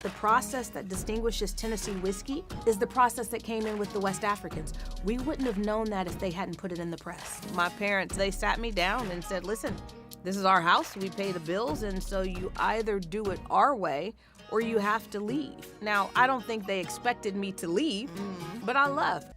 the process that distinguishes Tennessee whiskey is the process that came in with the West Africans. We wouldn't have known that if they hadn't put it in the press. My parents, they sat me down and said, listen, this is our house, we pay the bills, and so you either do it our way or you have to leave. Now, I don't think they expected me to leave, but I left.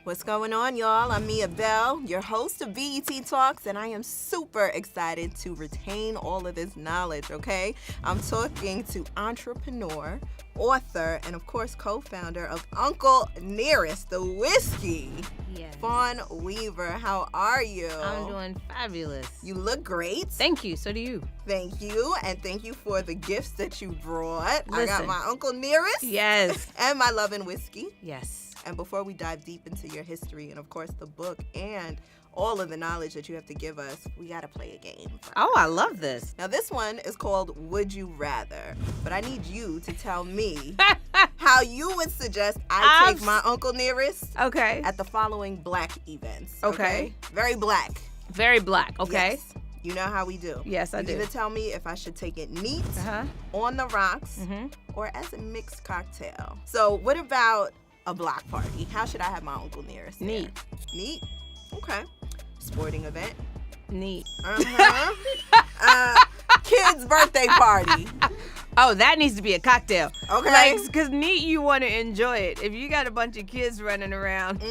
What's going on, y'all? I'm Mia Bell, your host of BET Talks, and I am super excited to retain all of this knowledge, okay? I'm talking to entrepreneur, author, and of course co-founder of Uncle Nearest, the whiskey. Yes. Fawn Weaver, how are you? I'm doing fabulous. You look great. Thank you, so do you. Thank you, and thank you for the gifts that you brought. I got Listen. my Uncle Nearest. Yes. And my Love and Whiskey. Yes. And before we dive deep into your history and, of course, the book and all of the knowledge that you have to give us, we got to play a game first. Oh, I love this. Now, this one is called Would You Rather? But I need you to tell me how you would suggest I take my Uncle Nearest Okay. at the following black events. Okay. Very black. Very black, okay? Yes. You know how we do. Yes, I do. You either tell me if I should take it neat, Uh-huh. on the rocks, Mm-hmm. or as a mixed cocktail. So what about a block party? How should I have my Uncle Nearest there? Neat. Neat? Okay. Sporting event? Neat. Uh-huh. Kids' birthday party? Oh, that needs to be a cocktail. Okay. Because neat, you want to enjoy it. If you got a bunch of kids running around,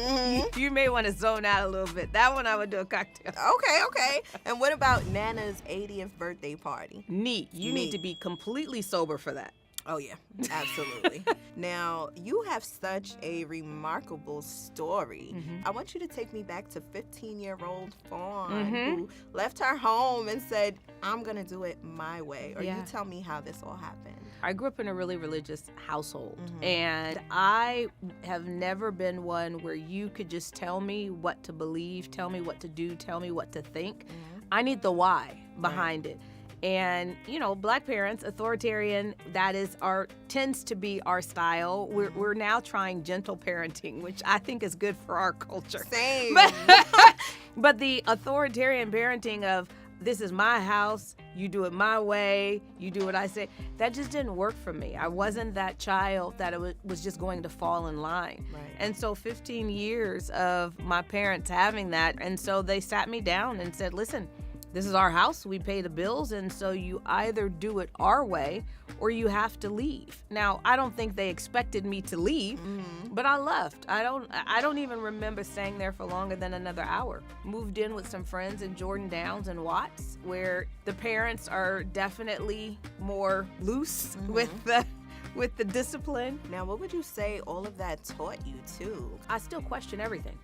you may want to zone out a little bit. That one I would do a cocktail. Okay. And what about Nana's 80th birthday party? Neat. You need to be completely sober for that. Oh, yeah, absolutely. Now, you have such a remarkable story. I want you to take me back to 15-year-old Fawn, who left her home and said, I'm going to do it my way. Or you tell me how this all happened. I grew up in a really religious household, and I have never been one where you could just tell me what to believe, tell me what to do, tell me what to think. I need the why behind it. And, you know, black parents, authoritarian, tends to be our style. We're now trying gentle parenting, which I think is good for our culture. Same. But the authoritarian parenting of, this is my house, you do it my way, you do what I say, that just didn't work for me. I wasn't that child that it was just going to fall in line. Right. And so 15 years of my parents having that, and so they sat me down and said, listen, this is our house, we pay the bills, and so you either do it our way or you have to leave. Now, I don't think they expected me to leave, but I left. I don't even remember staying there for longer than another hour. Moved in with some friends in Jordan Downs and Watts, where the parents are definitely more loose with the discipline. Now, what would you say all of that taught you, too? I still question everything.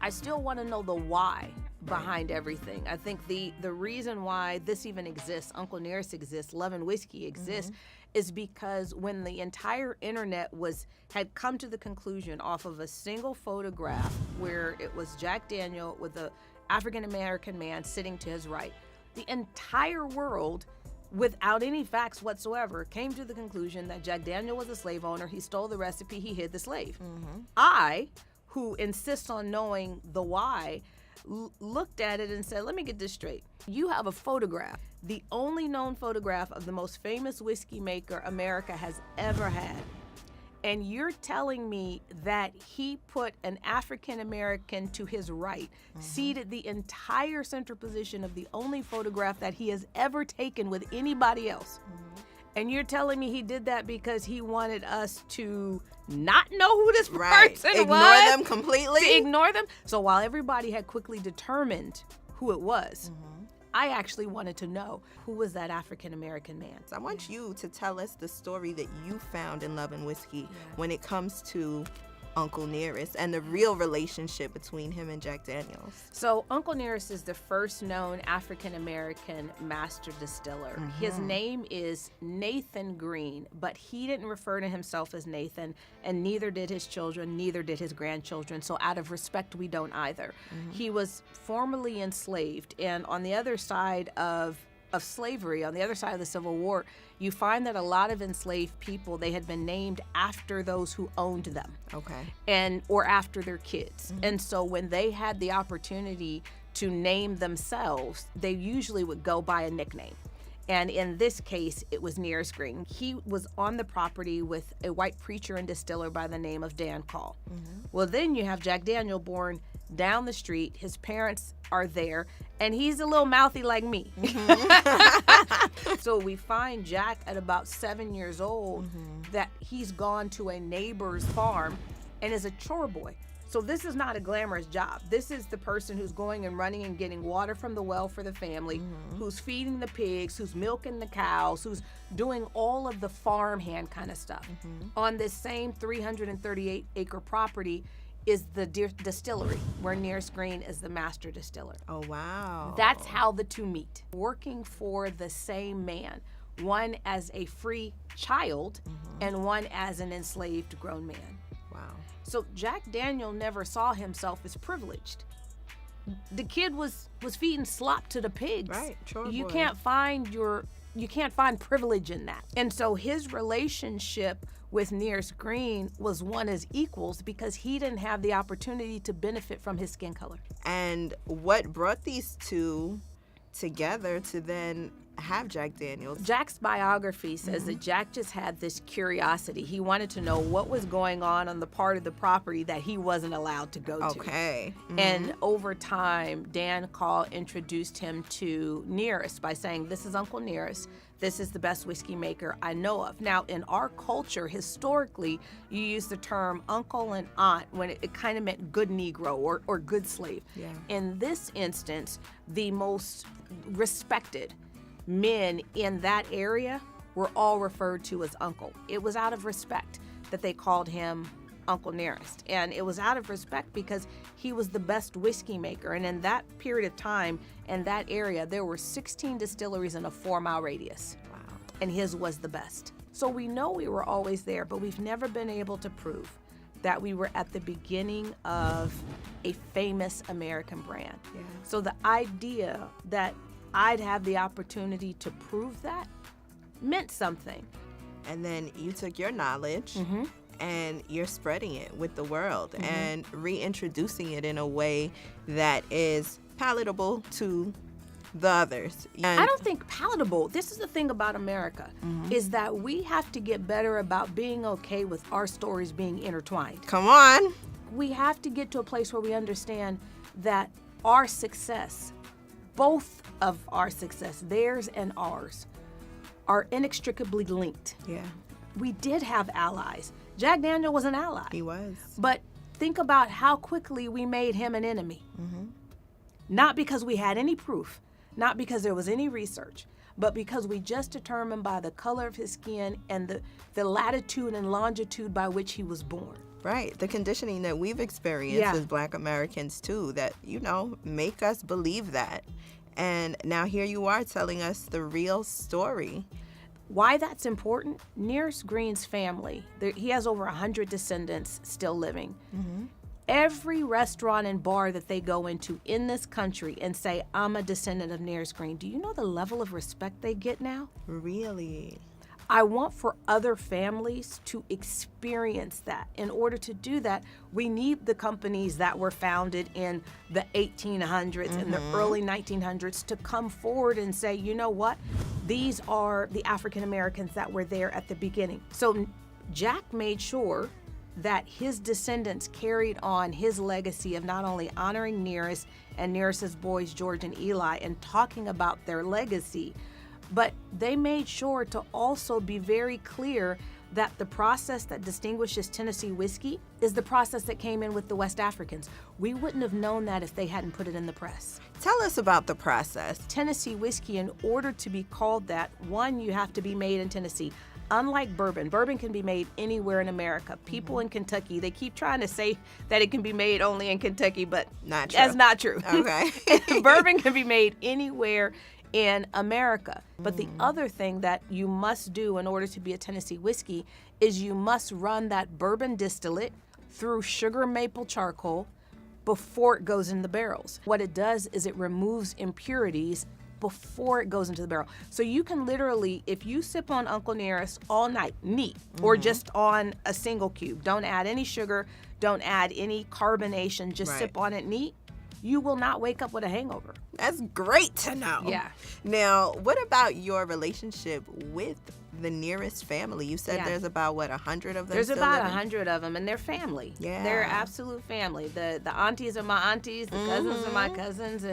I still want to know the why behind everything. I think the reason why this even exists, Uncle Nearest exists, Love and Whiskey exists, is because when the entire internet had come to the conclusion off of a single photograph where it was Jack Daniel with an African-American man sitting to his right, the entire world, without any facts whatsoever, came to the conclusion that Jack Daniel was a slave owner. He stole the recipe. He hid the slave. I, who insists on knowing the why, looked at it and said, let me get this straight. You have a photograph, the only known photograph of the most famous whiskey maker America has ever had. And you're telling me that he put an African American to his right, seated the entire center position of the only photograph that he has ever taken with anybody else. And you're telling me he did that because he wanted us to not know who this person was? Ignore them completely? To ignore them? So while everybody had quickly determined who it was, I actually wanted to know who was that African-American man. So I want you to tell us the story that you found in Love and Whiskey when it comes to Uncle Nearest and the real relationship between him and Jack Daniels. So Uncle Nearest is the first known African-American master distiller. His name is Nathan Green, but he didn't refer to himself as Nathan, and neither did his children, neither did his grandchildren. So out of respect, we don't either. He was formerly enslaved, and on the other side of of slavery, on the other side of the Civil War, you find that a lot of enslaved people, they had been named after those who owned them. Okay. Or after their kids. And so when they had the opportunity to name themselves, they usually would go by a nickname. And in this case, it was Nearest Green. He was on the property with a white preacher and distiller by the name of Dan Call. Well, then you have Jack Daniel born down the street. His parents are there, and he's a little mouthy like me. So we find Jack at about 7 years old that he's gone to a neighbor's farm and is a chore boy. So this is not a glamorous job. This is the person who's going and running and getting water from the well for the family, who's feeding the pigs, who's milking the cows, who's doing all of the farmhand kind of stuff. On this same 338-acre property is the distillery, where Nearest Green is the master distiller. Oh, wow. That's how the two meet. Working for the same man, one as a free child and one as an enslaved grown man. Wow. So Jack Daniel never saw himself as privileged. The kid was feeding slop to the pigs. Right, chore You boy. can't find privilege in that. And so his relationship with Nearest Green was one as equals because he didn't have the opportunity to benefit from his skin color. And what brought these two together to then have Jack Daniels? Jack's biography says that Jack just had this curiosity. He wanted to know what was going on the part of the property that he wasn't allowed to go to. Okay. And over time, Dan Call introduced him to Nearest by saying, this is Uncle Nearest. This is the best whiskey maker I know of. Now, in our culture, historically, you use the term uncle and aunt when it kind of meant good Negro or good slave. Yeah. In this instance, the most respected men in that area were all referred to as uncle. It was out of respect that they called him Uncle Nearest. And it was out of respect because he was the best whiskey maker. And in that period of time, in that area, there were 16 distilleries in a 4-mile radius. Wow. And his was the best. So we know we were always there, but we've never been able to prove that we were at the beginning of a famous American brand. Yeah. So the idea that I'd have the opportunity to prove that meant something. And then you took your knowledge and you're spreading it with the world and reintroducing it in a way that is palatable to the others. And I don't think palatable. This is the thing about America, is that we have to get better about being okay with our stories being intertwined. come on. We have to get to a place where we understand that our success, both of our success, theirs and ours, are inextricably linked. Yeah, We did have allies. Jack Daniel was an ally. he was. But think about how quickly we made him an enemy. Not because we had any proof, not because there was any research, but because we just determined by the color of his skin and the latitude and longitude by which he was born. Right. The conditioning that we've experienced Yeah. as Black Americans too, that, make us believe that. And now here you are telling us the real story. Why that's important? Nearest Green's family, he has over 100 descendants still living. Every restaurant and bar that they go into in this country and say, I'm a descendant of Nearest Green, do you know the level of respect they get now? Really? I want for other families to experience that. In order to do that, we need the companies that were founded in the 1800s and the early 1900s to come forward and say, you know what? These are the African Americans that were there at the beginning. So Jack made sure that his descendants carried on his legacy of not only honoring Nearest and Nearest's boys, George and Eli, and talking about their legacy, but they made sure to also be very clear that the process that distinguishes Tennessee whiskey is the process that came in with the West Africans. We wouldn't have known that if they hadn't put it in the press. Tell us about the process. Tennessee whiskey, in order to be called that, one, you have to be made in Tennessee. Unlike bourbon can be made anywhere in America. People in Kentucky, they keep trying to say that it can be made only in Kentucky, but Not true. that's not true. Okay. Bourbon can be made anywhere in America. But the other thing that you must do in order to be a Tennessee whiskey is you must run that bourbon distillate through sugar maple charcoal before it goes in the barrels. What it does is it removes impurities before it goes into the barrel. So you can literally, if you sip on Uncle Nearest all night, neat, or just on a single cube, don't add any sugar, don't add any carbonation, just sip on it neat, you will not wake up with a hangover. That's great to know. Yeah. Now, what about your relationship with the Nearest family? You said there's about, 100 of them? There's still about living? 100 of them, and they're family. Yeah. They're absolute family. The aunties are my aunties, the cousins are my cousins,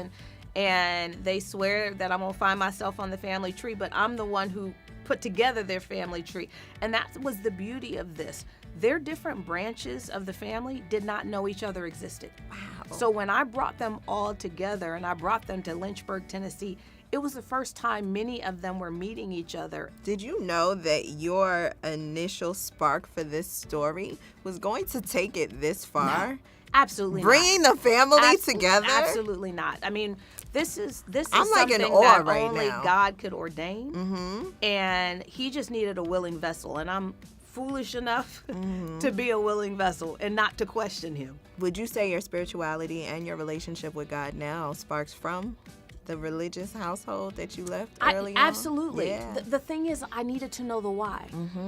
and they swear that I'm going to find myself on the family tree, but I'm the one who put together their family tree. And that was the beauty of this. Their different branches of the family did not know each other existed. Wow. So when I brought them all together and I brought them to Lynchburg, Tennessee, it was the first time many of them were meeting each other. Did you know that your initial spark for this story was going to take it this far? No, absolutely Bringing not. the family together? Absolutely not. I mean, this is I'm like in something awe that right only now. God could ordain, and he just needed a willing vessel, and I'm foolish enough to be a willing vessel and not to question him. Would you say your spirituality and your relationship with God now sparks from the religious household that you left early on? Absolutely. Yeah. The thing is, I needed to know the why.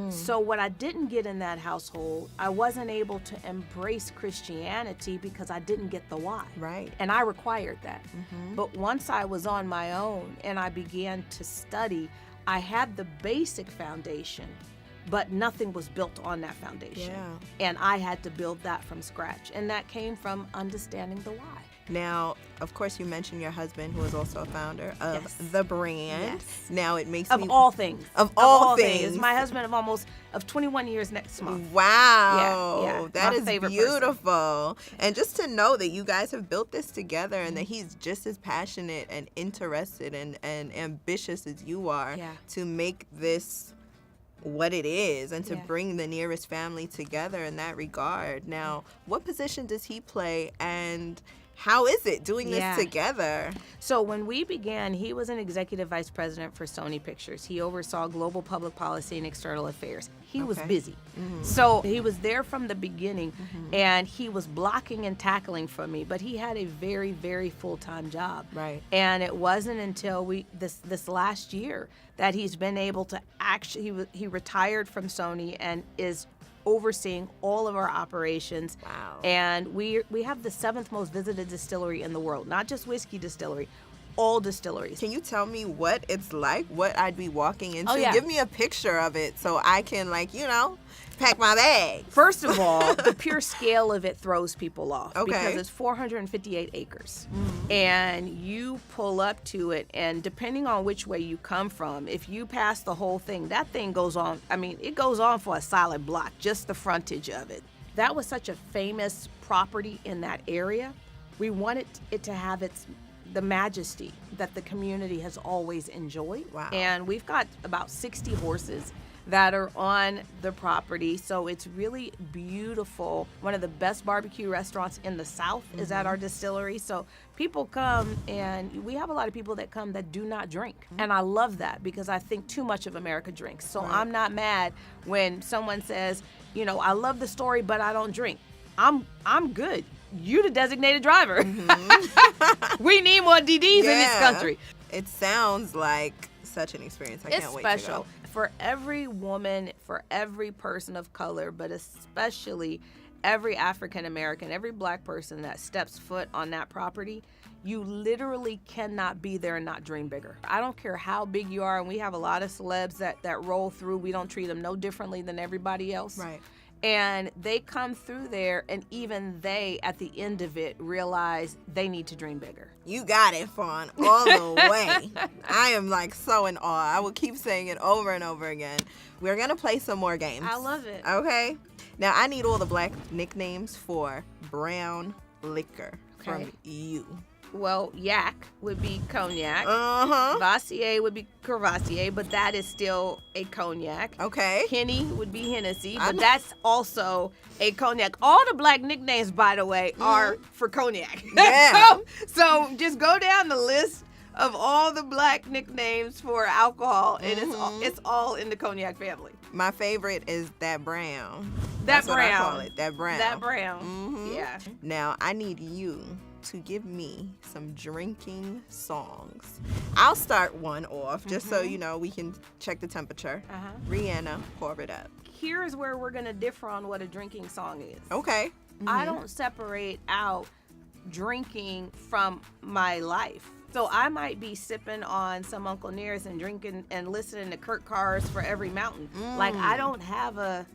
So what I didn't get in that household, I wasn't able to embrace Christianity because I didn't get the why. Right. And I required that. But once I was on my own and I began to study, I had the basic foundation, but nothing was built on that foundation. Yeah. And I had to build that from scratch. And that came from understanding the why. Now, of course, you mentioned your husband, who is also a founder of Yes. the brand. Yes. Now, it makes Of me... all things. Of all things. It's my husband of 21 years next month. Wow. Yeah. That My is favorite beautiful. And just to know that you guys have built this together and that he's just as passionate and interested and ambitious as you are to make this what it is and to bring the Nearest family together in that regard. Now, what position does he play, and how is it doing this together? So when we began, he was an executive vice president for Sony Pictures. He oversaw global public policy and external affairs. He was busy. So he was there from the beginning, and he was blocking and tackling for me, but he had a very, very full-time job. Right. And it wasn't until this last year that he's been able to actually, he retired from Sony and is overseeing all of our operations. Wow. And we have the 7th most visited distillery in the world, not just whiskey distillery, all distilleries. Can you tell me what it's like, what I'd be walking into? Oh, yeah. Give me a picture of it so I can, pack my bag. First of all, the pure scale of it throws people off Okay. because it's 458 acres. And you pull up to it, and depending on which way you come from, if you pass the whole thing, that thing goes on. I mean, it goes on for a solid block, just the frontage of it. That was such a famous property in that area. We wanted it to have the majesty that the community has always enjoyed. Wow. And we've got about 60 horses that are on the property, so it's really beautiful. One of the best barbecue restaurants in the South is at our distillery, so people come, and we have a lot of people that come that do not drink, and I love that because I think too much of America drinks. So I'm not mad when someone says, I love the story, but I don't drink. I'm good. You the designated driver. We need more DDs in this country. It sounds like such an experience. I can't wait to Special go. for every woman, for every person of color, but especially every African American, every Black person that steps foot on that property. You literally cannot be there and not dream bigger. I don't care how big you are, and we have a lot of celebs that roll through. We don't treat them no differently than everybody else. Right. And they come through there, and even they, at the end of it, realize they need to dream bigger. You got it, Fawn, all the way. I am so in awe. I will keep saying it over and over again. We're going to play some more games. I love it. Okay? Now, I need all the Black nicknames for brown liquor from you. Well, yak would be cognac. Uh-huh. Vassier would be Courvoisier, but that is still a cognac. Okay. Henny would be Hennessy, but that's also a cognac. All the Black nicknames, by the way, are for cognac. Yeah. so just go down the list of all the Black nicknames for alcohol, and it's all in the cognac family. My favorite is that brown. That That's brown. what I call it. That brown. That brown. Yeah. Now, I need you to give me some drinking songs. I'll start one off just so you know we can check the temperature. Rihanna, Pour It Up. Here's where we're going to differ on what a drinking song is. Okay. I don't separate out drinking from my life. So I might be sipping on some Uncle Nearest and drinking and listening to Kurt Carr's For Every Mountain. Like I don't have a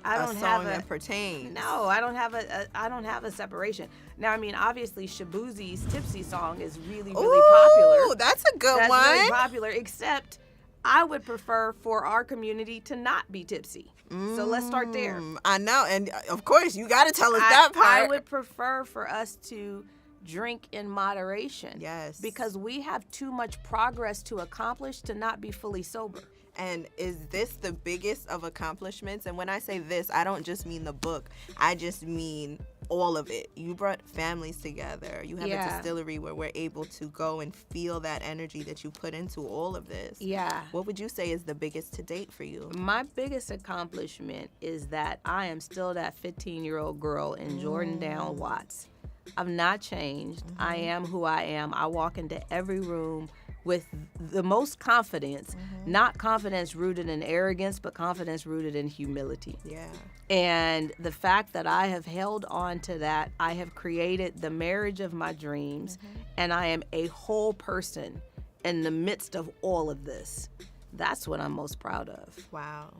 song that pertains. No, I don't have a separation. Now, I mean, obviously, Shabuzi's Tipsy song is really popular. Ooh, that's a good one. That's really popular, except I would prefer for our community to not be tipsy. So let's start there. I know, and of course, you got to tell us that part. I would prefer for us to drink in moderation. Yes. Because we have too much progress to accomplish to not be fully sober. And is this the biggest of accomplishments? And when I say this, I don't just mean the book. I just mean all of it. You brought families together. You have a distillery where we're able to go and feel that energy that you put into all of this. Yeah. What would you say is the biggest to date for you? My biggest accomplishment is that I am still that 15-year-old girl in Jordan Watts. I've not changed. I am who I am. I walk into every room with the most confidence, not confidence rooted in arrogance, but confidence rooted in humility. Yeah. And the fact that I have held on to that, I have created the marriage of my dreams, and I am a whole person in the midst of all of this. That's what I'm most proud of. Wow.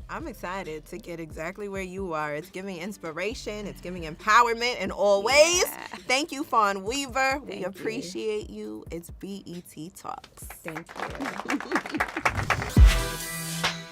I'm excited to get exactly where you are. It's giving inspiration. It's giving empowerment in all ways. Thank you, Fawn Weaver. We appreciate you. It's BET Talks. Thank you.